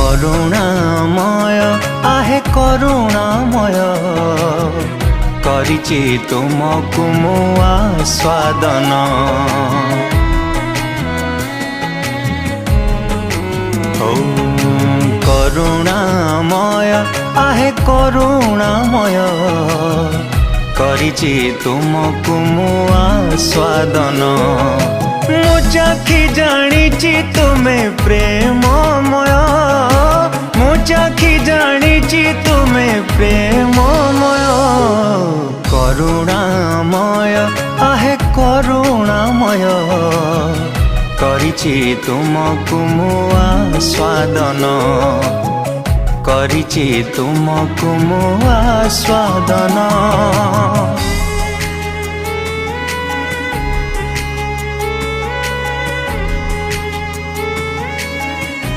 करुणामय आहे करुणामय करिछि तुमको मु आस्वादन ओ करुणामय आहे करुणामय करिछि तुमको मु आस्वादन मु चाखी जानिछि तुमे प्रेममय मु चाखी जानिछि तुमे प्रेममय करुणामय आहे करुणामय करिछि तुमको मु आस्वादन करिछि तुमको मु आस्वादन।